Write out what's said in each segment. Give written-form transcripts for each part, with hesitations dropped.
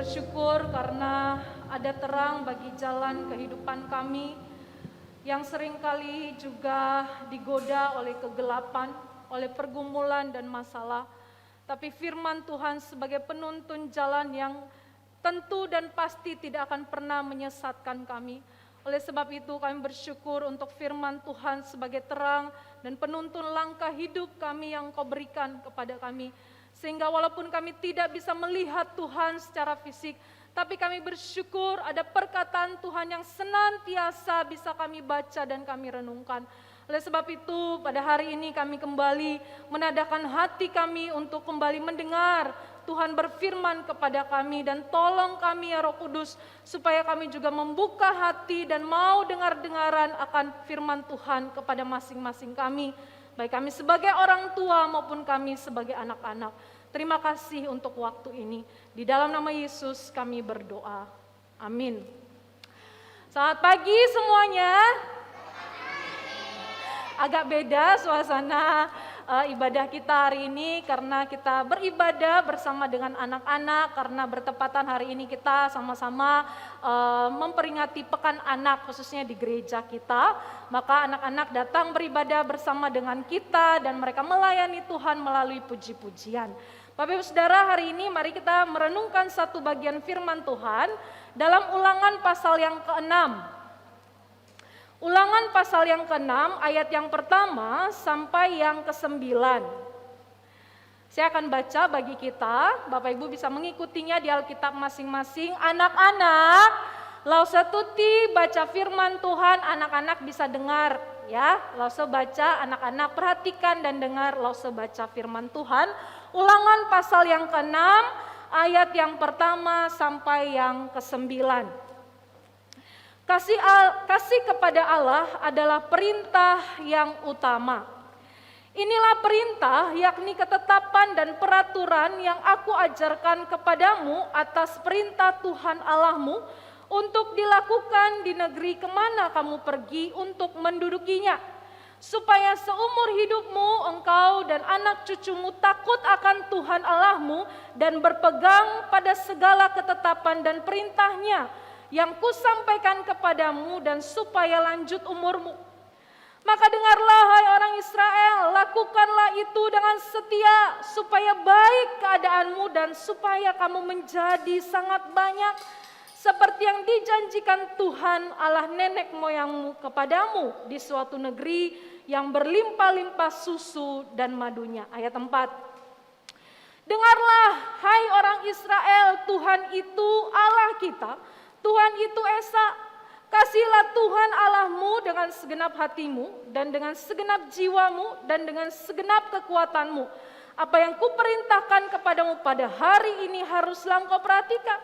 bersyukur karena ada terang bagi jalan kehidupan kami yang seringkali juga digoda oleh kegelapan, oleh pergumulan dan masalah. Tapi firman Tuhan sebagai penuntun jalan yang tentu dan pasti tidak akan pernah menyesatkan kami. Oleh sebab itu kami bersyukur untuk firman Tuhan sebagai terang dan penuntun langkah hidup kami yang Kau berikan kepada kami. Sehingga walaupun kami tidak bisa melihat Tuhan secara fisik, tapi kami bersyukur ada perkataan Tuhan yang senantiasa bisa kami baca dan kami renungkan. Oleh sebab itu pada hari ini kami kembali menadahkan hati kami untuk kembali mendengar Tuhan berfirman kepada kami, dan tolong kami ya Roh Kudus supaya kami juga membuka hati dan mau dengar-dengaran akan firman Tuhan kepada masing-masing kami, baik kami sebagai orang tua maupun kami sebagai anak-anak. Terima kasih untuk waktu ini. Di dalam nama Yesus kami berdoa. Amin. Selamat pagi semuanya. Agak beda suasana ibadah kita hari ini karena kita beribadah bersama dengan anak-anak, karena bertepatan hari ini kita sama-sama memperingati Pekan Anak khususnya di gereja kita. Maka anak-anak datang beribadah bersama dengan kita dan mereka melayani Tuhan melalui puji-pujian. Bapak Ibu Saudara, hari ini mari kita merenungkan satu bagian firman Tuhan dalam Ulangan pasal yang ke-6. Ulangan pasal yang ke-6 ayat yang pertama sampai yang ke-9. Saya akan baca bagi kita, Bapak Ibu bisa mengikutinya di Alkitab masing-masing. Anak-anak, lause tuti baca firman Tuhan, anak-anak bisa dengar ya. Lause baca, anak-anak perhatikan dan dengar lause baca firman Tuhan. Ulangan pasal yang ke-6 ayat yang pertama sampai yang ke-9. Kasih kepada Allah adalah perintah yang utama. Inilah perintah, yakni ketetapan dan peraturan yang aku ajarkan kepadamu atas perintah Tuhan Allahmu untuk dilakukan di negeri kemana kamu pergi untuk mendudukinya, supaya seumur hidupmu engkau dan anak cucumu takut akan Tuhan Allahmu dan berpegang pada segala ketetapan dan perintahnya yang kusampaikan kepadamu, dan supaya lanjut umurmu. Maka dengarlah hai orang Israel, lakukanlah itu dengan setia, supaya baik keadaanmu dan supaya kamu menjadi sangat banyak, seperti yang dijanjikan Tuhan Allah nenek moyangmu kepadamu di suatu negeri yang berlimpah-limpah susu dan madunya. Ayat 4. Dengarlah hai orang Israel, Tuhan itu Allah kita, Tuhan itu Esa. Kasihilah Tuhan Allahmu dengan segenap hatimu dan dengan segenap jiwamu dan dengan segenap kekuatanmu. Apa yang kuperintahkan kepadamu pada hari ini haruslah engkau perhatikan.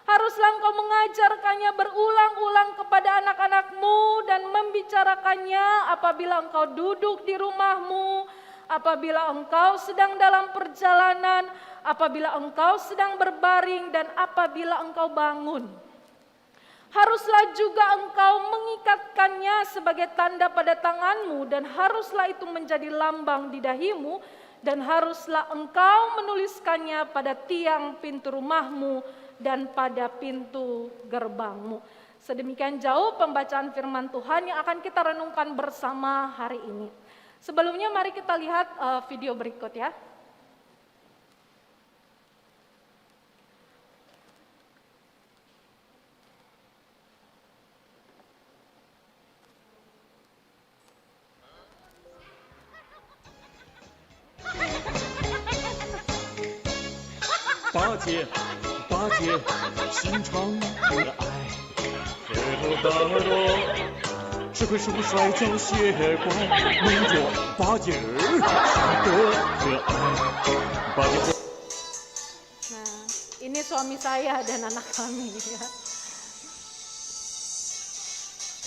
Haruslah engkau mengajarkannya berulang-ulang kepada anak-anakmu dan membicarakannya apabila engkau duduk di rumahmu, apabila engkau sedang dalam perjalanan, apabila engkau sedang berbaring, dan apabila engkau bangun. Haruslah juga engkau mengikatkannya sebagai tanda pada tanganmu, dan haruslah itu menjadi lambang di dahimu, dan haruslah engkau menuliskannya pada tiang pintu rumahmu dan pada pintu gerbangmu. Sedemikian jauh pembacaan firman Tuhan yang akan kita renungkan bersama hari ini. Sebelumnya mari kita lihat video berikut ya.八戒心肠可爱，舌头大罗，只会说摔跤血怪，能着八戒儿是个可爱。八戒。Nah, ini suami saya dan anak kami ya.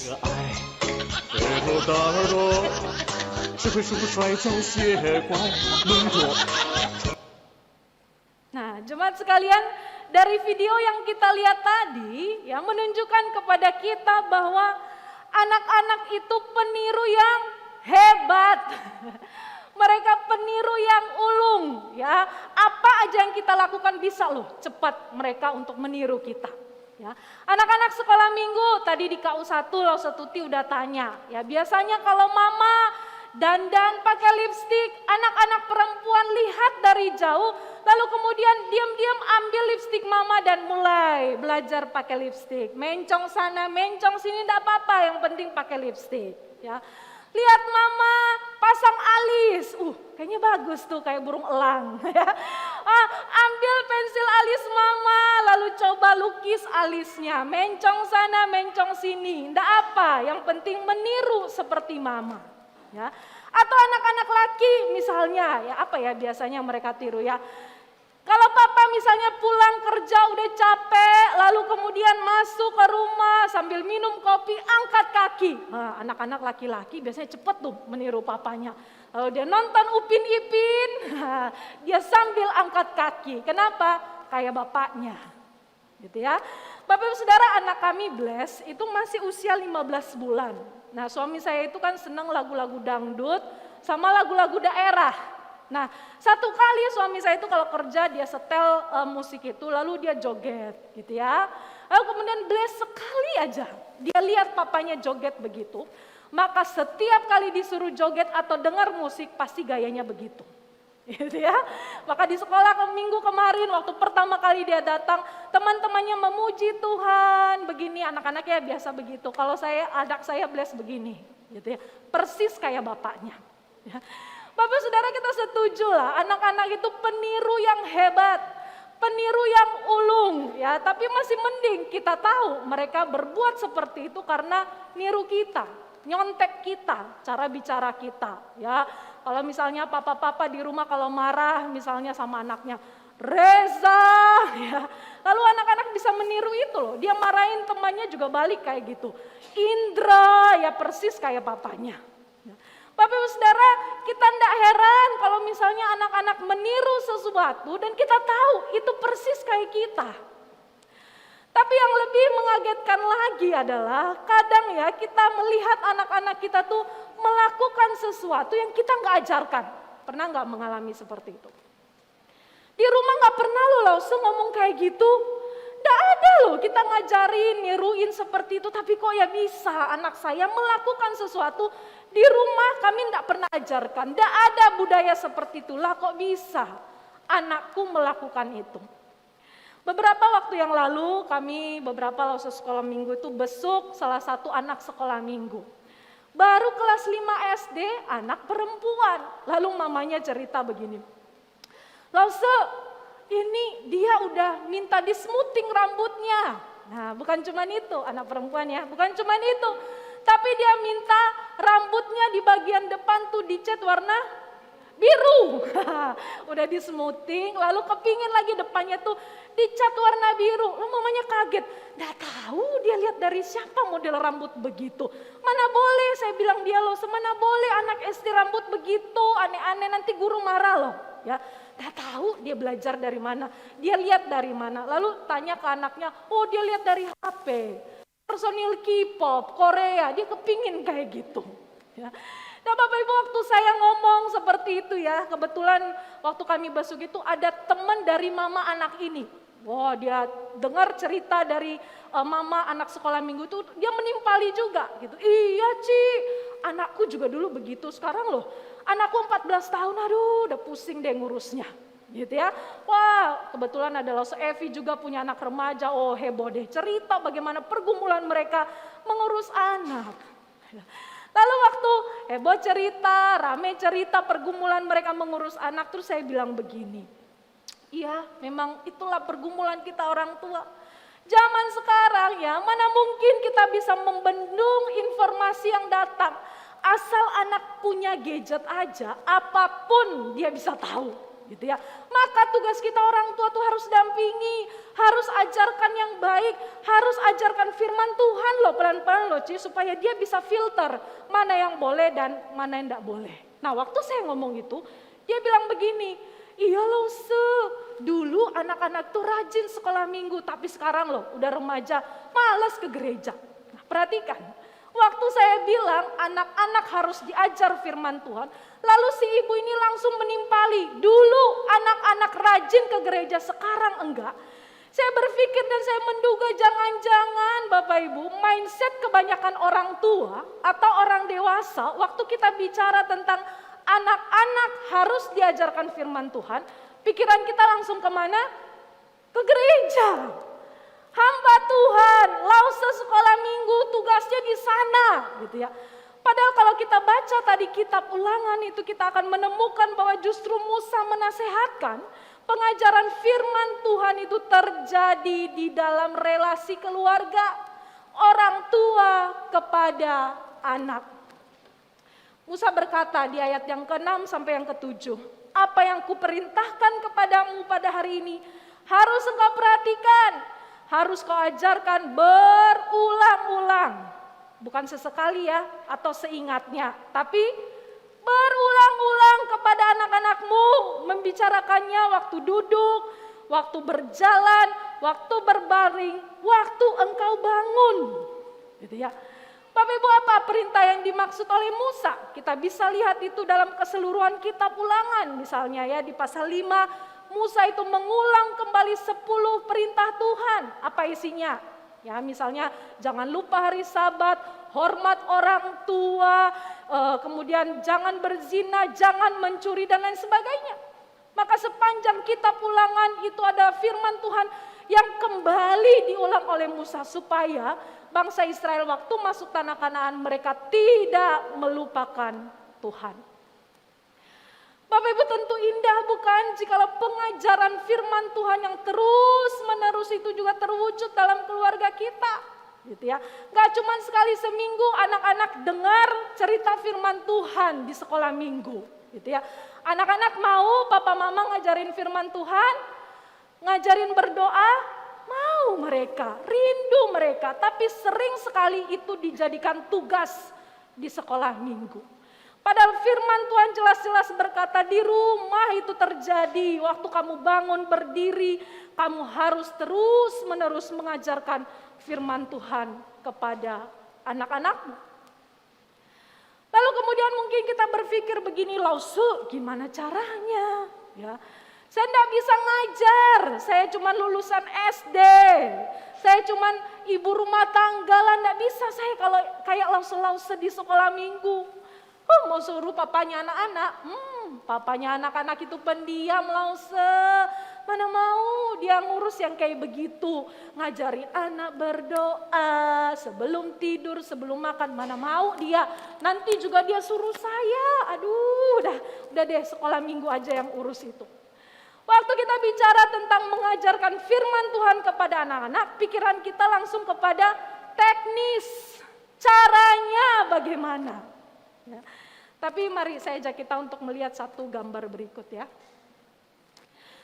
可爱，舌头大罗，只会说摔跤血怪，能着。 Nah, jemaat sekalian, dari video yang kita lihat tadi yang menunjukkan kepada kita bahwa anak-anak itu peniru yang hebat. Mereka peniru yang ulung, ya. Apa aja yang kita lakukan bisa loh cepat mereka untuk meniru kita. Ya, anak-anak sekolah minggu tadi di KU1 Tuti udah tanya, ya biasanya kalau mama dandan pakai lipstik, anak-anak perempuan lihat dari jauh, lalu kemudian diam-diam ambil lipstik mama dan mulai belajar pakai lipstik. Mencong sana, mencong sini enggak apa-apa, yang penting pakai lipstik, ya. Lihat mama pasang alis, kayaknya bagus tuh kayak burung elang. Ambil pensil alis mama, lalu coba lukis alisnya. Mencong sana, mencong sini, ndak apa. Yang penting meniru seperti mama. Ya. Atau anak-anak laki misalnya, ya apa ya biasanya mereka tiru ya. Kalau papa misalnya pulang kerja udah capek, lalu kemudian masuk ke rumah sambil minum kopi, angkat kaki. Nah, anak-anak laki-laki biasanya cepet tuh meniru papanya. Lalu dia nonton Upin Ipin, dia sambil angkat kaki. Kenapa? Kayak bapaknya. Gitu ya. Bapak Ibu Saudara, anak kami Bless itu masih usia 15 bulan. Nah, suami saya itu kan senang lagu-lagu dangdut sama lagu-lagu daerah. Nah, satu kali suami saya itu kalau kerja dia setel musik itu lalu dia joget gitu ya. Lalu kemudian Bless sekali aja dia lihat papanya joget begitu, maka setiap kali disuruh joget atau dengar musik pasti gayanya begitu. Gitu ya. Maka di sekolah minggu kemarin waktu pertama kali dia datang, teman-temannya memuji Tuhan, begini anak-anaknya biasa begitu. Kalau anak saya Bless begini, gitu ya. Persis kayak bapaknya. Ya. Bapak Saudara kita setuju lah, anak-anak itu peniru yang hebat, peniru yang ulung ya, tapi masih mending kita tahu mereka berbuat seperti itu karena niru kita, nyontek kita, cara bicara kita ya. Kalau misalnya papa-papa di rumah kalau marah misalnya sama anaknya, Reza ya, lalu anak-anak bisa meniru itu loh, dia marahin temannya juga balik kayak gitu. Indra ya persis kayak papanya. Bapak Ibu Saudara, kita tidak heran kalau misalnya anak-anak meniru sesuatu dan kita tahu itu persis kayak kita. Tapi yang lebih mengagetkan lagi adalah kadang ya kita melihat anak-anak kita tuh melakukan sesuatu yang kita nggak ajarkan. Pernah nggak mengalami seperti itu? Di rumah nggak pernah lo langsung ngomong kayak gitu. Nggak ada loh kita ngajarin, niruin seperti itu. Tapi kok ya bisa anak saya melakukan sesuatu di rumah kami tidak pernah ajarkan. Tidak ada budaya seperti itulah kok bisa anakku melakukan itu. Beberapa waktu yang lalu kami beberapa lausa sekolah minggu itu besuk salah satu anak sekolah minggu. Baru kelas 5 SD, anak perempuan. Lalu mamanya cerita begini. Lause, ini dia udah minta di smoothing rambutnya. Nah bukan cuma itu anak perempuan ya, bukan cuma itu. Tapi dia minta rambutnya di bagian depan tuh dicat warna biru. Udah di smoothing, lalu kepingin lagi depannya tuh dicat warna biru. Lalu mamanya kaget, nggak tahu dia lihat dari siapa model rambut begitu. Mana boleh, saya bilang dia loh, semana boleh anak SD rambut begitu, aneh-aneh nanti guru marah loh. Ya, nggak tahu dia belajar dari mana, dia lihat dari mana. Lalu tanya ke anaknya, oh dia lihat dari HP. Personil K-pop, Korea, dia kepingin kayak gitu. Ya. Nah Bapak Ibu waktu saya ngomong seperti itu ya, kebetulan waktu kami besuk itu ada teman dari mama anak ini. Wah dia dengar cerita dari mama anak sekolah minggu itu, dia menimpali juga gitu. Iya Ci, anakku juga dulu begitu, sekarang loh anakku 14 tahun, aduh udah pusing deh ngurusnya. Gitu ya, wah kebetulan ada Lause Evi juga punya anak remaja, oh heboh deh cerita bagaimana pergumulan mereka mengurus anak. Lalu waktu heboh cerita, rame cerita pergumulan mereka mengurus anak, terus saya bilang begini, iya memang itulah pergumulan kita orang tua. Zaman sekarang ya, mana mungkin kita bisa membendung informasi yang datang. Asal anak punya gadget aja, apapun dia bisa tahu. Gitu ya. Maka tugas kita orang tua tuh harus dampingi, harus ajarkan yang baik, harus ajarkan firman Tuhan loh pelan-pelan loh Ci, supaya dia bisa filter mana yang boleh dan mana yang enggak boleh. Nah waktu saya ngomong itu, dia bilang begini, iya loh dulu anak-anak tuh rajin sekolah minggu, tapi sekarang loh udah remaja, malas ke gereja. Nah, perhatikan, Waktu saya bilang anak-anak harus diajar firman Tuhan, lalu si ibu ini langsung menimpali. Dulu anak-anak rajin ke gereja, sekarang enggak. Saya berpikir dan saya menduga jangan-jangan Bapak Ibu, mindset kebanyakan orang tua atau orang dewasa waktu kita bicara tentang anak-anak harus diajarkan firman Tuhan, pikiran kita langsung kemana? Ke gereja. Hamba Tuhan, lause sekolah minggu, tugasnya di sana, gitu ya. Padahal kalau kita baca tadi kitab Ulangan itu kita akan menemukan bahwa justru Musa menasehatkan pengajaran firman Tuhan itu terjadi di dalam relasi keluarga, orang tua kepada anak. Musa berkata di ayat yang ke-6 sampai yang ke-7, apa yang kuperintahkan kepadamu pada hari ini harus engkau perhatikan, harus kau ajarkan berulang-ulang. Bukan sesekali ya, atau seingatnya. Tapi berulang-ulang kepada anak-anakmu. Membicarakannya waktu duduk, waktu berjalan, waktu berbaring, waktu engkau bangun. Gitu ya. Bapak Ibu, apa perintah yang dimaksud oleh Musa? Kita bisa lihat itu dalam keseluruhan kitab Ulangan. Misalnya ya di pasal 5. Musa itu mengulang kembali 10 perintah Tuhan. Apa isinya? Ya, misalnya jangan lupa hari Sabat, hormat orang tua, kemudian jangan berzina, jangan mencuri dan lain sebagainya. Maka sepanjang kitab Ulangan itu ada firman Tuhan yang kembali diulang oleh Musa supaya bangsa Israel waktu masuk tanah Kanaan mereka tidak melupakan Tuhan. Bapak Ibu, tentu indah bukan jikalau pengajaran firman Tuhan yang terus menerus itu juga terwujud dalam keluarga kita, gitu ya. Gak cuma sekali seminggu anak-anak dengar cerita firman Tuhan di sekolah minggu, gitu ya. Anak-anak mau papa mama ngajarin firman Tuhan, ngajarin berdoa, mau mereka, rindu mereka, tapi sering sekali itu dijadikan tugas di sekolah minggu. Padahal firman Tuhan jelas-jelas berkata di rumah itu terjadi. Waktu kamu bangun berdiri, kamu harus terus-menerus mengajarkan firman Tuhan kepada anak-anakmu. Lalu kemudian mungkin kita berpikir begini, Lausu, gimana caranya? Ya, saya tidak bisa ngajar, saya cuma lulusan SD, saya cuma ibu rumah tangga lah, tidak bisa saya kalau kayak Lause-lause di sekolah minggu. Mau suruh papanya anak-anak, papanya anak-anak itu pendiam Lause. Mana mau dia ngurus yang kayak begitu. Ngajari anak berdoa sebelum tidur, sebelum makan. Mana mau dia, nanti juga dia suruh saya. Aduh udah deh sekolah minggu aja yang urus itu. Waktu kita bicara tentang mengajarkan firman Tuhan kepada anak-anak, pikiran kita langsung kepada teknis. Caranya bagaimana. Ya. Tapi mari saya ajak kita untuk melihat satu gambar berikut ya.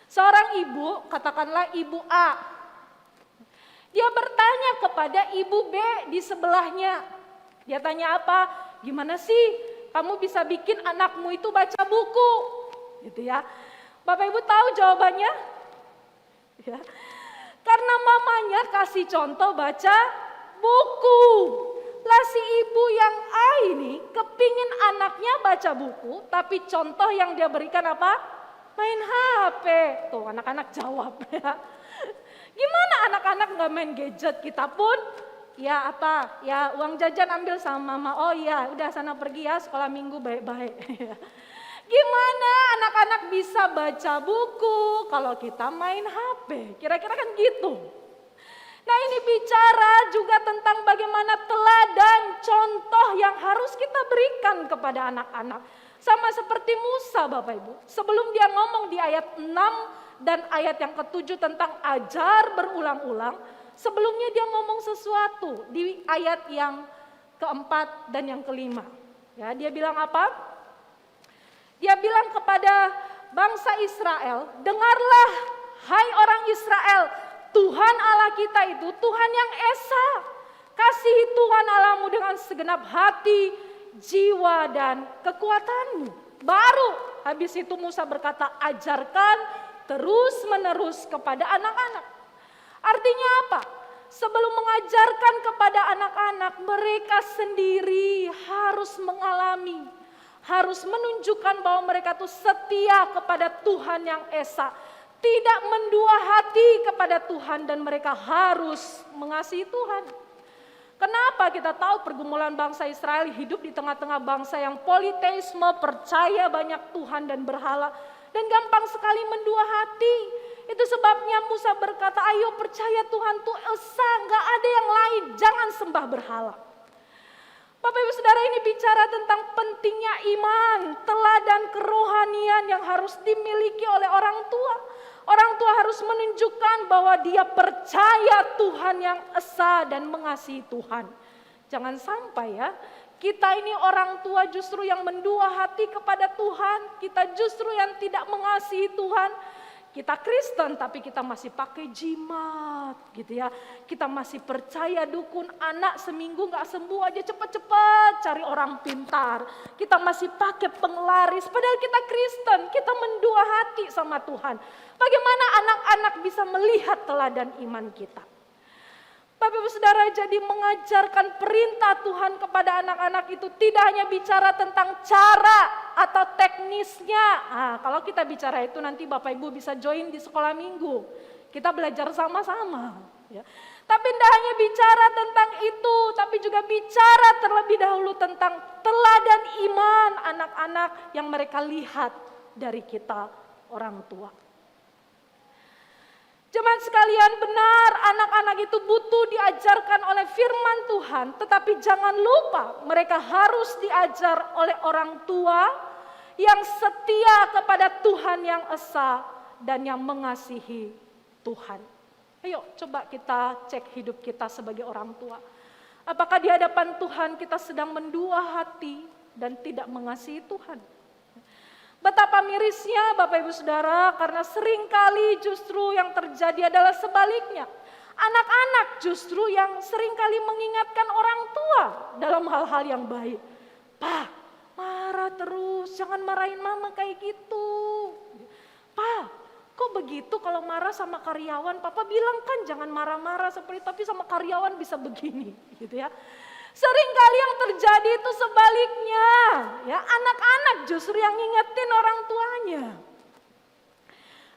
Seorang ibu, katakanlah ibu A. Dia bertanya kepada ibu B di sebelahnya. Dia tanya apa? Gimana sih kamu bisa bikin anakmu itu baca buku? Gitu ya. Bapak Ibu tahu jawabannya? Ya. Karena mamanya kasih contoh baca buku. Lah si ibu yang A ini kepingin anaknya baca buku, tapi contoh yang dia berikan apa? Main HP. Tuh anak-anak jawab ya. Gimana anak-anak gak main gadget? Kita pun ya apa? Ya uang jajan ambil sama mama. Oh iya udah sana pergi ya sekolah minggu baik-baik. Gimana anak-anak bisa baca buku kalau kita main HP? Kira-kira kan gitu. Nah ini bicara juga tentang bagaimana teladan contoh yang harus kita berikan kepada anak-anak. Sama seperti Musa Bapak Ibu. Sebelum dia ngomong di ayat 6 dan ayat yang ke-7 tentang ajar berulang-ulang. Sebelumnya dia ngomong sesuatu di ayat yang ke-4 dan yang ke-5. Ya, dia bilang apa? Dia bilang kepada bangsa Israel, dengarlah hai orang Israel. Tuhan Allah kita itu Tuhan yang esa. Kasihi Tuhan Allahmu dengan segenap hati, jiwa dan kekuatanmu. Baru habis itu Musa berkata, ajarkan terus menerus kepada anak-anak. Artinya apa? sebelum mengajarkan kepada anak-anak, mereka sendiri harus mengalami, harus menunjukkan bahwa mereka tuh setia kepada Tuhan yang esa, tidak mendua hati kepada Tuhan, dan mereka harus mengasihi Tuhan. Kenapa kita tahu pergumulan bangsa Israel hidup di tengah-tengah bangsa yang politeisme, percaya banyak Tuhan dan berhala, dan gampang sekali mendua hati. Itu sebabnya Musa berkata, ayo percaya Tuhan tuh esa, gak ada yang lain, jangan sembah berhala. Bapak Ibu Saudara, ini bicara tentang pentingnya iman, teladan kerohanian yang harus dimiliki oleh orang tua. Orang tua harus menunjukkan bahwa dia percaya Tuhan yang esa dan mengasihi Tuhan. Jangan sampai ya, kita ini orang tua justru yang mendua hati kepada Tuhan, kita justru yang tidak mengasihi Tuhan. Kita Kristen tapi kita masih pakai jimat gitu ya. Kita masih percaya dukun, anak seminggu gak sembuh aja cepet-cepet cari orang pintar. Kita masih pakai penglaris, padahal kita Kristen, kita mendua hati sama Tuhan. Bagaimana anak-anak bisa melihat teladan iman kita? Bapak Ibu Saudara, jadi mengajarkan perintah Tuhan kepada anak-anak itu tidak hanya bicara tentang cara atau teknisnya. Nah, kalau kita bicara itu nanti Bapak Ibu bisa join di sekolah minggu. Kita belajar sama-sama. Ya. Tapi tidak hanya bicara tentang itu, tapi juga bicara terlebih dahulu tentang teladan iman anak-anak yang mereka lihat dari kita orang tua. Jemaat sekalian, benar anak-anak itu butuh diajarkan oleh firman Tuhan, tetapi jangan lupa mereka harus diajar oleh orang tua yang setia kepada Tuhan yang esa dan yang mengasihi Tuhan. Ayo coba kita cek hidup kita sebagai orang tua. Apakah di hadapan Tuhan kita sedang mendua hati dan tidak mengasihi Tuhan? Betapa mirisnya Bapak Ibu Saudara, karena seringkali justru yang terjadi adalah sebaliknya. Anak-anak justru yang seringkali mengingatkan orang tua dalam hal-hal yang baik. Pak, marah terus, jangan marahin mama kayak gitu. Pak, kok begitu kalau marah sama karyawan? Papa bilang kan jangan marah-marah seperti itu, tapi sama karyawan bisa begini, gitu ya. Seringkali yang terjadi itu sebaliknya, ya anak-anak justru yang ngingetin orang tuanya.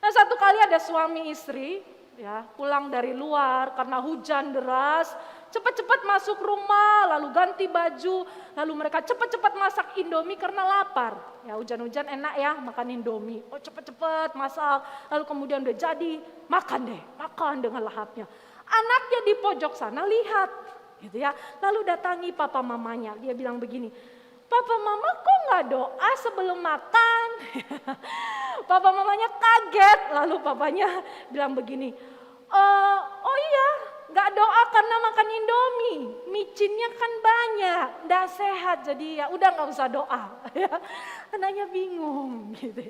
Nah, satu kali ada suami istri, ya pulang dari luar karena hujan deras, cepat-cepat masuk rumah, lalu ganti baju, lalu mereka cepat-cepat masak Indomie karena lapar. Ya hujan-hujan enak ya makan Indomie, oh cepat-cepat masak, lalu kemudian udah jadi makan deh, makan dengan lahapnya. Anaknya di pojok sana lihat. Gitu ya. Lalu datangi papa mamanya, dia bilang begini, papa mama kok gak doa sebelum makan? Papa mamanya kaget, lalu papanya bilang begini, oh iya gak doa karena makan Indomie, micinnya kan banyak, gak sehat, jadi ya udah gak usah doa. Anaknya bingung gitu.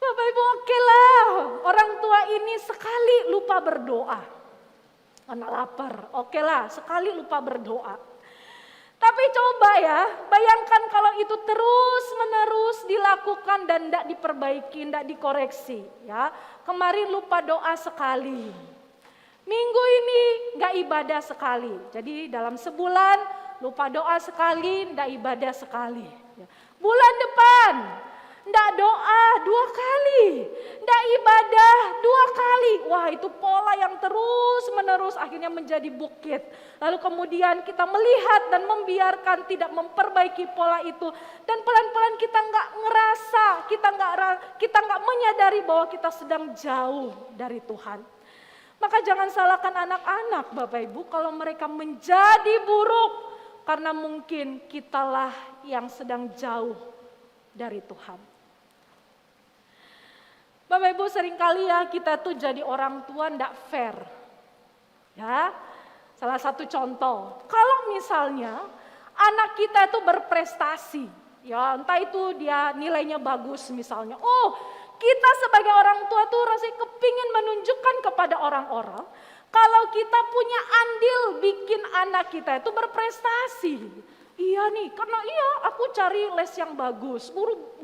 Bapak Ibu, oke lah, orang tua ini sekali lupa berdoa. Anak lapar, oke lah, sekali lupa berdoa. Tapi coba ya, bayangkan kalau itu terus menerus dilakukan dan tidak diperbaiki, tidak dikoreksi. Ya, kemarin lupa doa sekali, minggu ini nggak ibadah sekali. Jadi dalam sebulan lupa doa sekali, tidak ibadah sekali. Ya. Bulan depan ndak doa 2 kali, ndak ibadah 2 kali. Wah, itu pola yang terus menerus akhirnya menjadi bukit. Lalu kemudian kita melihat dan membiarkan, tidak memperbaiki pola itu, dan pelan-pelan kita nggak ngerasa, kita nggak menyadari bahwa kita sedang jauh dari Tuhan. Maka jangan salahkan anak-anak Bapak Ibu kalau mereka menjadi buruk, karena mungkin kitalah yang sedang jauh dari Tuhan. Bapak Ibu, seringkali ya kita tuh jadi orang tua ndak fair. Ya, salah satu contoh, kalau misalnya anak kita itu berprestasi, ya entah itu dia nilainya bagus misalnya, oh kita sebagai orang tua tuh rasanya kepingin menunjukkan kepada orang-orang kalau kita punya andil bikin anak kita itu berprestasi. Iya nih, karena aku cari les yang bagus,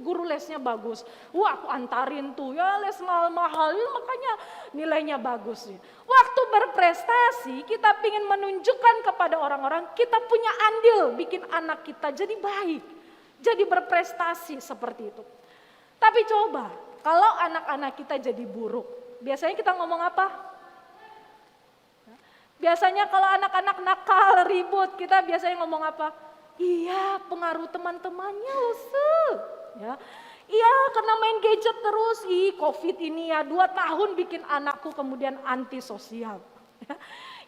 guru lesnya bagus. Wah, aku antarin tuh ya les mahal-mahal, makanya nilainya bagus. Waktu berprestasi, kita ingin menunjukkan kepada orang-orang kita punya andil bikin anak kita jadi baik, jadi berprestasi seperti itu. Tapi coba, kalau anak-anak kita jadi buruk, biasanya kita ngomong apa? Biasanya kalau anak-anak nakal, ribut, kita biasanya ngomong apa? Iya, pengaruh teman-temannya loh, ya. Iya, karena main gadget terus. Covid ini ya 2 tahun bikin anakku kemudian antisosial.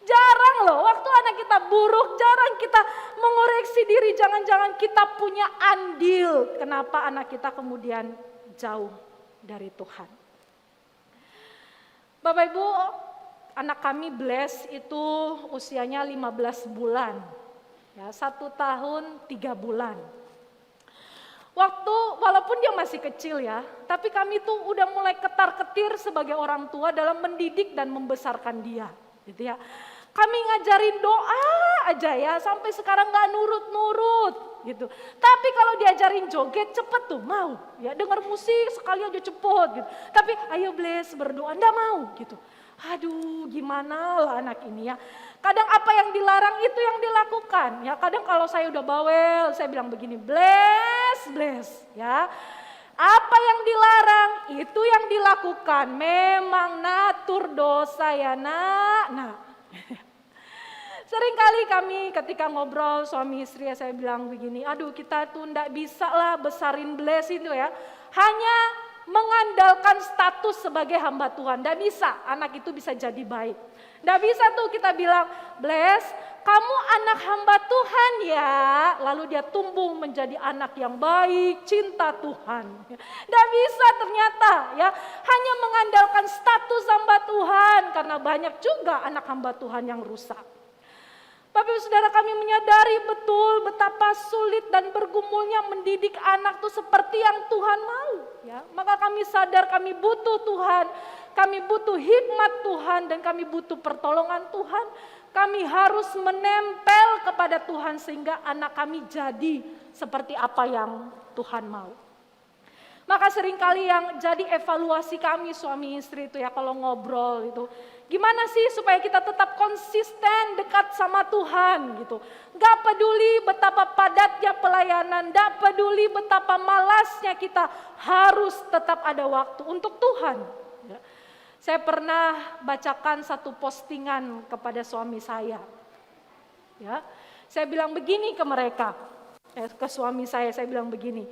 Jarang loh, waktu anak kita buruk, jarang kita mengoreksi diri. Jangan-jangan kita punya andil. Kenapa anak kita kemudian jauh dari Tuhan. Bapak Ibu, anak kami Bless itu usianya 15 bulan. Ya, 1 tahun 3 bulan. Walaupun dia masih kecil ya, tapi kami tuh udah mulai ketar-ketir sebagai orang tua dalam mendidik dan membesarkan dia, gitu ya. Kami ngajarin doa aja ya, sampai sekarang nggak nurut-nurut, gitu. Tapi kalau diajarin joget cepet tuh mau, ya dengar musik sekali aja cepet, gitu. Tapi ayo Bless berdoa, nggak mau, gitu. Aduh, gimana lah anak ini ya. Kadang apa yang dilarang itu yang dilakukan. Ya, kadang kalau saya udah bawel, saya bilang begini, Bless, ya. Apa yang dilarang itu yang dilakukan. Memang natur dosa ya nak. Nah, seringkali kami ketika ngobrol suami istri saya bilang begini, aduh kita tuh ndak bisa lah besarin Bless itu ya. Hanya mengandalkan status sebagai hamba Tuhan. Ndak bisa, anak itu bisa jadi baik. Nggak bisa tuh kita bilang, Bless, kamu anak hamba Tuhan ya. Lalu dia tumbuh menjadi anak yang baik, cinta Tuhan. Nggak bisa ternyata ya. Hanya mengandalkan status hamba Tuhan. Karena banyak juga anak hamba Tuhan yang rusak. Bapak Ibu Saudara, kami menyadari betul betapa sulit dan bergumulnya mendidik anak itu seperti yang Tuhan mau. Ya, maka kami sadar kami butuh Tuhan. Kami butuh hikmat Tuhan dan kami butuh pertolongan Tuhan. Kami harus menempel kepada Tuhan sehingga anak kami jadi seperti apa yang Tuhan mau. Maka seringkali yang jadi evaluasi kami suami istri itu ya kalau ngobrol itu. Gimana sih supaya kita tetap konsisten dekat sama Tuhan gitu. Gak peduli betapa padatnya pelayanan, gak peduli betapa malasnya kita, harus tetap ada waktu untuk Tuhan. Ya. Saya pernah bacakan satu postingan kepada suami saya. Ya, saya bilang begini ke mereka, ke suami saya bilang begini,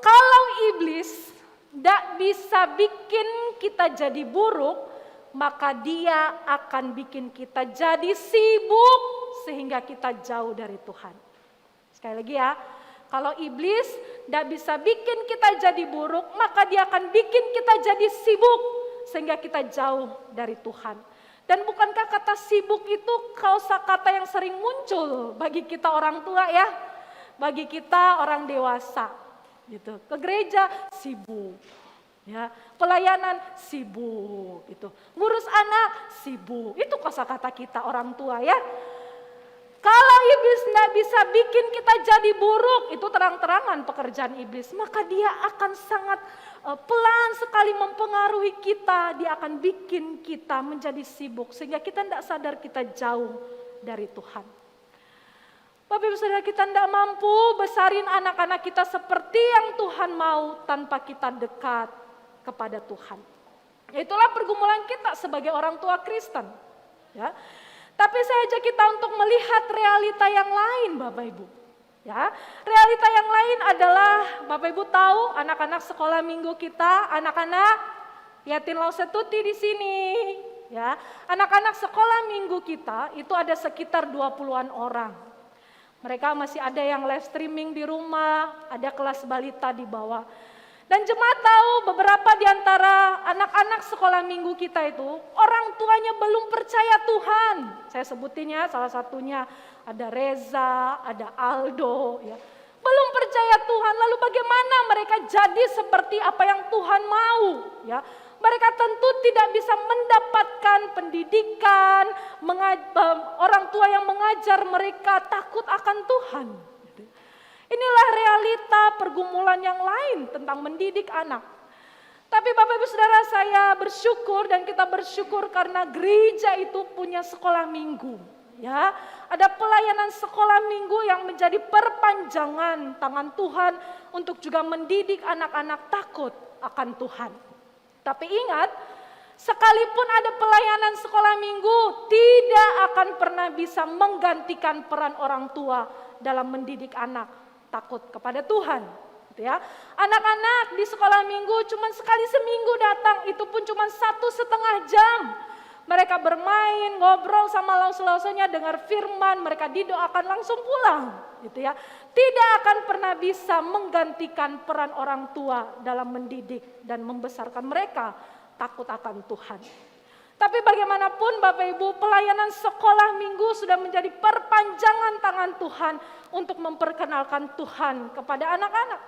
kalau iblis tidak bisa bikin kita jadi buruk, maka dia akan bikin kita jadi sibuk sehingga kita jauh dari Tuhan. Sekali lagi ya, kalau iblis tidak bisa bikin kita jadi buruk, maka dia akan bikin kita jadi sibuk sehingga kita jauh dari Tuhan. Dan bukankah kata sibuk itu kosakata yang sering muncul bagi kita orang tua ya, bagi kita orang dewasa, gitu. Ke gereja sibuk, ya, pelayanan sibuk, gitu. Ngurus anak sibuk, itu kosakata kita orang tua ya. Kalau iblis tidak bisa bikin kita jadi buruk, itu terang-terangan pekerjaan iblis, maka dia akan sangat pelan sekali mempengaruhi kita. Dia akan bikin kita menjadi sibuk sehingga kita tidak sadar kita jauh dari Tuhan. Bapak Ibu Saudara, kita tidak mampu besarin anak-anak kita seperti yang Tuhan mau tanpa kita dekat kepada Tuhan. Itulah pergumulan kita sebagai orang tua Kristen. Ya. Tapi saya ajak kita untuk melihat realita yang lain Bapak Ibu. Ya, realita yang lain adalah Bapak Ibu tahu anak-anak sekolah minggu kita, anak-anak Yatin Lausetuti di sini. Ya, anak-anak sekolah minggu kita itu ada sekitar 20-an orang. Mereka masih ada yang live streaming di rumah, ada kelas balita di bawah. Dan jemaat tahu beberapa di antara anak-anak sekolah minggu kita itu orang tuanya belum percaya Tuhan. Saya sebutinnya salah satunya ada Reza, ada Aldo, ya. Belum percaya Tuhan. Lalu bagaimana mereka jadi seperti apa yang Tuhan mau, ya? Mereka tentu tidak bisa mendapatkan pendidikan, orang tua yang mengajar mereka takut akan Tuhan. Inilah realita pergumulan yang lain tentang mendidik anak. Tapi Bapak Ibu Saudara, saya bersyukur dan kita bersyukur karena gereja itu punya sekolah minggu. Ya, ada pelayanan sekolah minggu yang menjadi perpanjangan tangan Tuhan untuk juga mendidik anak-anak takut akan Tuhan. Tapi ingat, sekalipun ada pelayanan sekolah minggu, tidak akan pernah bisa menggantikan peran orang tua dalam mendidik anak takut kepada Tuhan. Gitu ya. Anak-anak di sekolah minggu cuma sekali seminggu datang, itu pun cuma 1,5 jam. Mereka bermain, ngobrol sama laus-lausnya, dengar firman, mereka didoakan langsung pulang. Gitu ya. Tidak akan pernah bisa menggantikan peran orang tua dalam mendidik dan membesarkan mereka takut akan Tuhan. Tapi bagaimanapun Bapak Ibu, pelayanan sekolah minggu sudah menjadi perpanjangan tangan Tuhan untuk memperkenalkan Tuhan kepada anak-anak.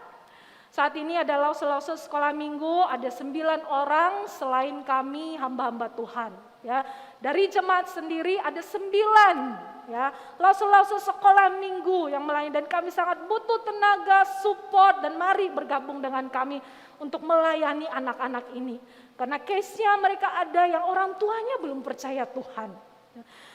Saat ini ada laus-laus sekolah minggu, ada 9 orang selain kami hamba-hamba Tuhan. Ya, dari jemaat sendiri ada 9 ya, laus-laus sekolah minggu yang melayani, dan kami sangat butuh tenaga, support, dan mari bergabung dengan kami untuk melayani anak-anak ini. Karena case-nya mereka ada yang orang tuanya belum percaya Tuhan.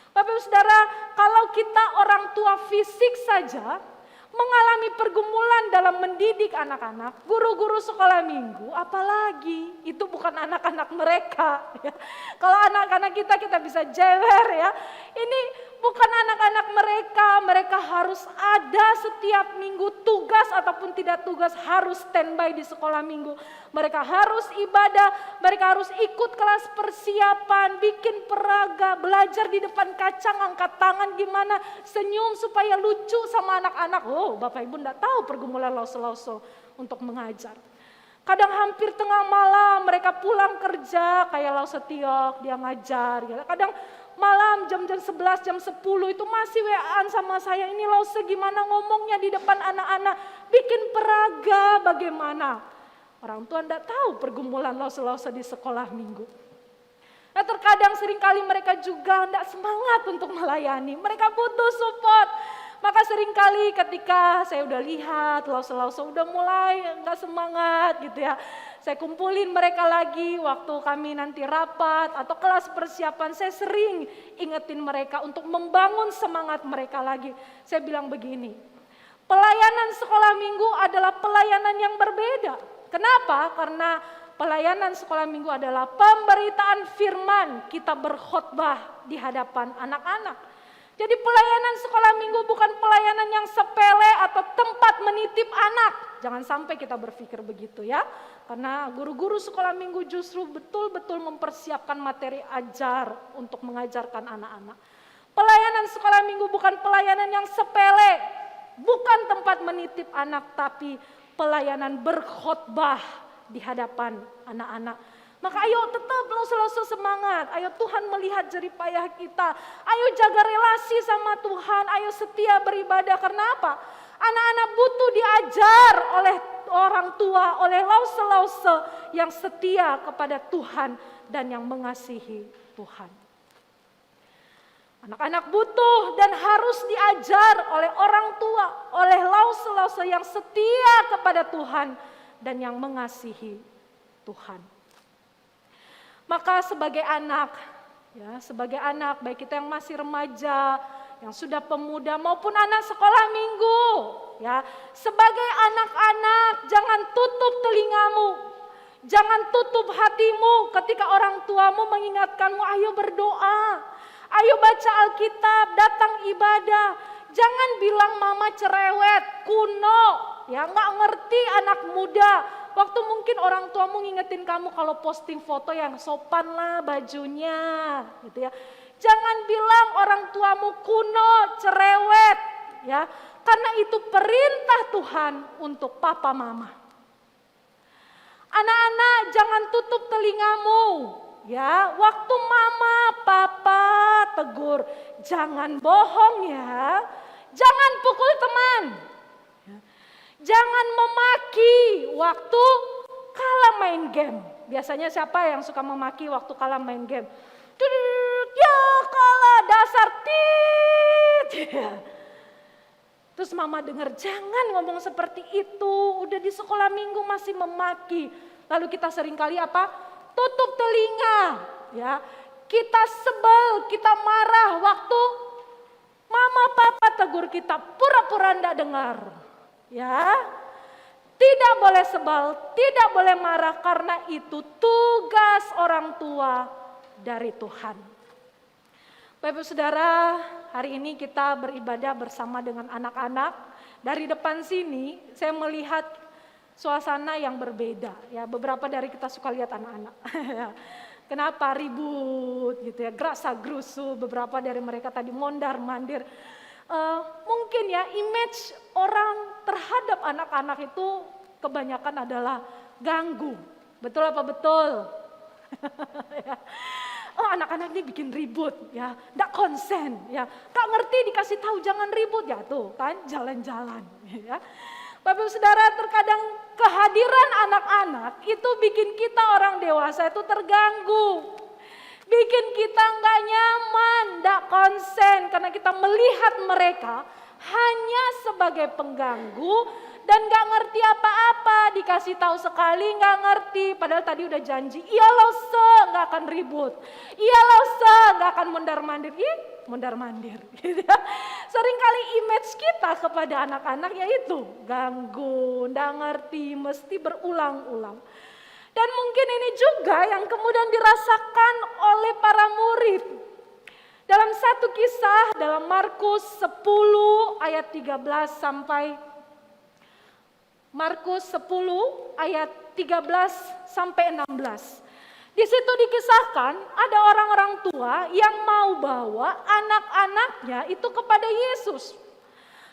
Bapak Ibu Saudara, kalau kita orang tua fisik saja mengalami pergumulan dalam mendidik anak-anak, guru-guru sekolah minggu, apalagi itu bukan anak-anak mereka. Ya. Kalau anak-anak kita bisa jewer ya. Ini bukan anak-anak mereka, mereka harus ada setiap minggu, tugas ataupun tidak tugas harus standby di sekolah minggu. Mereka harus ibadah, mereka harus ikut kelas persiapan, bikin peraga, belajar di depan kacang, angkat tangan gimana, senyum supaya lucu sama anak-anak. Oh, Bapak Ibu enggak tahu pergumulan lauso-lauso untuk mengajar. Kadang hampir tengah malam mereka pulang kerja, kayak Lauso Tiok, dia ngajar. Gitu. Kadang malam jam-jam 11, jam 10 itu masih WA-an sama saya, ini Lause gimana ngomongnya di depan anak-anak, bikin peraga bagaimana. Orang tua enggak tahu pergumulan Lause-Lause di sekolah minggu. Nah, terkadang seringkali mereka juga enggak semangat untuk melayani, mereka butuh support. Maka seringkali ketika saya udah lihat Lause-Lause udah mulai enggak semangat gitu ya, saya kumpulin mereka lagi waktu kami nanti rapat atau kelas persiapan, saya sering ingetin mereka untuk membangun semangat mereka lagi. Saya bilang begini, pelayanan sekolah minggu adalah pelayanan yang berbeda. Kenapa? Karena pelayanan sekolah minggu adalah pemberitaan firman, kita berkhotbah di hadapan anak-anak. Jadi pelayanan sekolah minggu bukan pelayanan yang sepele atau tempat menitip anak. Jangan sampai kita berpikir begitu ya. Karena guru-guru sekolah minggu justru betul-betul mempersiapkan materi ajar untuk mengajarkan anak-anak. Pelayanan sekolah minggu bukan pelayanan yang sepele. Bukan tempat menitip anak, tapi pelayanan berkhotbah di hadapan anak-anak. Maka ayo tetap selalu semangat, ayo Tuhan melihat jerih payah kita, ayo jaga relasi sama Tuhan, ayo setia beribadah. Karena apa? Anak-anak butuh diajar oleh orang tua, oleh lause-lause yang setia kepada Tuhan dan yang mengasihi Tuhan. Anak-anak butuh dan harus diajar oleh orang tua, oleh lause-lause yang setia kepada Tuhan dan yang mengasihi Tuhan. Maka sebagai anak, ya, sebagai anak, baik kita yang masih remaja, yang sudah pemuda maupun anak sekolah minggu, ya, sebagai anak-anak jangan tutup telingamu, jangan tutup hatimu ketika orang tuamu mengingatkanmu, ayo berdoa, ayo baca Alkitab, datang ibadah. Jangan bilang mama cerewet, kuno, ya nggak ngerti anak muda. Waktu mungkin orang tuamu ngingetin kamu kalau posting foto yang sopan lah bajunya, gitu ya. Jangan bilang orang tuamu kuno, cerewet, ya. Karena itu perintah Tuhan untuk papa mama. Anak-anak jangan tutup telingamu, ya. Waktu mama, papa tegur, jangan bohong ya. Jangan pukul teman. Jangan memaki waktu kala main game. Biasanya siapa yang suka memaki waktu kalah main game? Tut, ya kalah dasar tit. Terus mama dengar, jangan ngomong seperti itu, udah di sekolah minggu masih memaki. Lalu kita seringkali apa? Tutup telinga, ya. Kita sebel, kita marah waktu mama papa tegur kita, pura-pura enggak dengar. Ya. Tidak boleh sebel, tidak boleh marah karena itu tugas orang tua dari Tuhan. Bapak Ibu Saudara, hari ini kita beribadah bersama dengan anak-anak. Dari depan sini saya melihat suasana yang berbeda. Ya, beberapa dari kita suka lihat anak-anak. Kenapa ribut gitu ya, gerasa gerusu, beberapa dari mereka tadi mondar mandir. Mungkin ya image orang terhadap anak-anak itu kebanyakan adalah ganggu. Betul apa betul? Ya. Oh, anak-anak ini bikin ribut ya, enggak konsen ya. Enggak ngerti dikasih tahu jangan ribut ya tuh kan jalan-jalan ya. Bapak Ibu Saudara, terkadang kehadiran anak-anak itu bikin kita orang dewasa itu terganggu. Bikin kita enggak nyaman, enggak konsen karena kita melihat mereka hanya sebagai pengganggu dan gak ngerti apa-apa, dikasih tahu sekali gak ngerti, padahal tadi udah janji, iya loh se, gak akan ribut, iya loh se, gak akan mondar-mandir, mondar-mandir. Gitu ya. Seringkali image kita kepada anak-anak yaitu ganggu, gak ngerti, mesti berulang-ulang. Dan mungkin ini juga yang kemudian dirasakan oleh para murid. Dalam satu kisah, dalam Markus 10 ayat 13 sampai Markus 10 ayat 13 sampai 16. Di situ dikisahkan ada orang-orang tua yang mau bawa anak-anaknya itu kepada Yesus.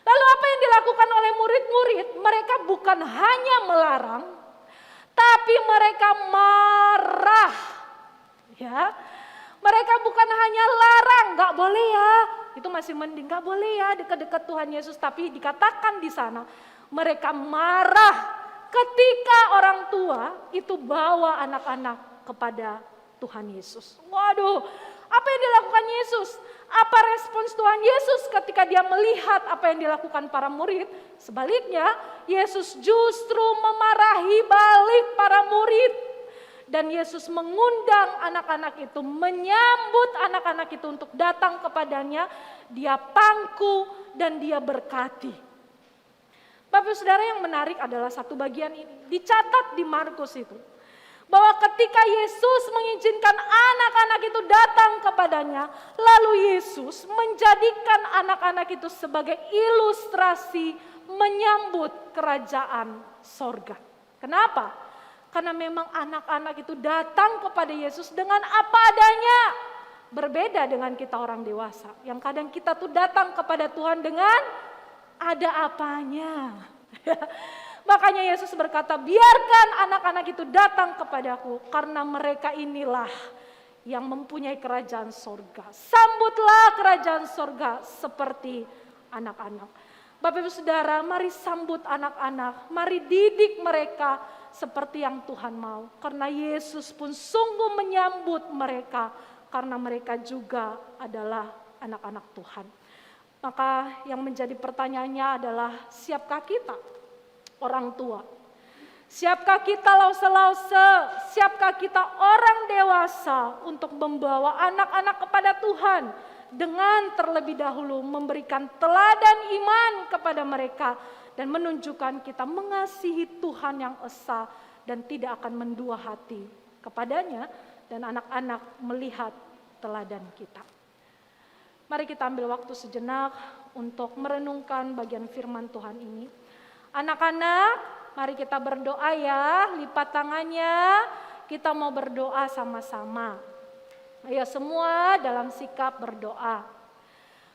Lalu apa yang dilakukan oleh murid-murid? Mereka bukan hanya melarang, tapi mereka marah. Ya, mereka bukan hanya larang, nggak boleh ya. Itu masih mending, nggak boleh ya dekat-dekat Tuhan Yesus. Tapi dikatakan di sana, mereka marah ketika orang tua itu bawa anak-anak kepada Tuhan Yesus. Waduh, apa yang dilakukan Yesus? Apa respons Tuhan Yesus ketika dia melihat apa yang dilakukan para murid? Sebaliknya, Yesus justru memarahi balik para murid. Dan Yesus mengundang anak-anak itu, menyambut anak-anak itu untuk datang kepadanya. Dia pangku dan dia berkati. Bapak Saudara, yang menarik adalah satu bagian ini. Dicatat di Markus itu. Bahwa ketika Yesus mengizinkan anak-anak itu datang kepadanya. Lalu Yesus menjadikan anak-anak itu sebagai ilustrasi menyambut kerajaan sorga. Kenapa? Karena memang anak-anak itu datang kepada Yesus dengan apa adanya. Berbeda dengan kita orang dewasa. Yang kadang kita tuh datang kepada Tuhan dengan ada apanya. Makanya Yesus berkata, biarkan anak-anak itu datang kepadaku karena mereka inilah yang mempunyai kerajaan sorga. Sambutlah kerajaan sorga seperti anak-anak. Bapak Ibu Saudara, mari sambut anak-anak, mari didik mereka seperti yang Tuhan mau. Karena Yesus pun sungguh menyambut mereka karena mereka juga adalah anak-anak Tuhan. Maka yang menjadi pertanyaannya adalah, siapkah kita orang tua? Siapkah kita lause-lause? Siapkah kita orang dewasa untuk membawa anak-anak kepada Tuhan? Dengan terlebih dahulu memberikan teladan iman kepada mereka. Dan menunjukkan kita mengasihi Tuhan yang esa dan tidak akan mendua hati kepadanya. Dan anak-anak melihat teladan kita. Mari kita ambil waktu sejenak untuk merenungkan bagian firman Tuhan ini. Anak-anak, mari kita berdoa ya, lipat tangannya, kita mau berdoa sama-sama. Ayo semua dalam sikap berdoa.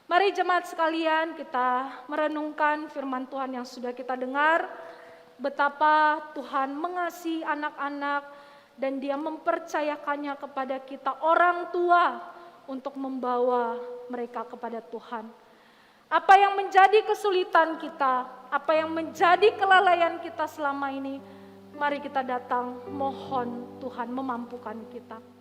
Mari jemaat sekalian kita merenungkan firman Tuhan yang sudah kita dengar. Betapa Tuhan mengasihi anak-anak dan Dia mempercayakannya kepada kita orang tua untuk membawa mereka kepada Tuhan. Apa yang menjadi kesulitan kita, apa yang menjadi kelalaian kita selama ini, Mari kita datang, mohon Tuhan memampukan kita.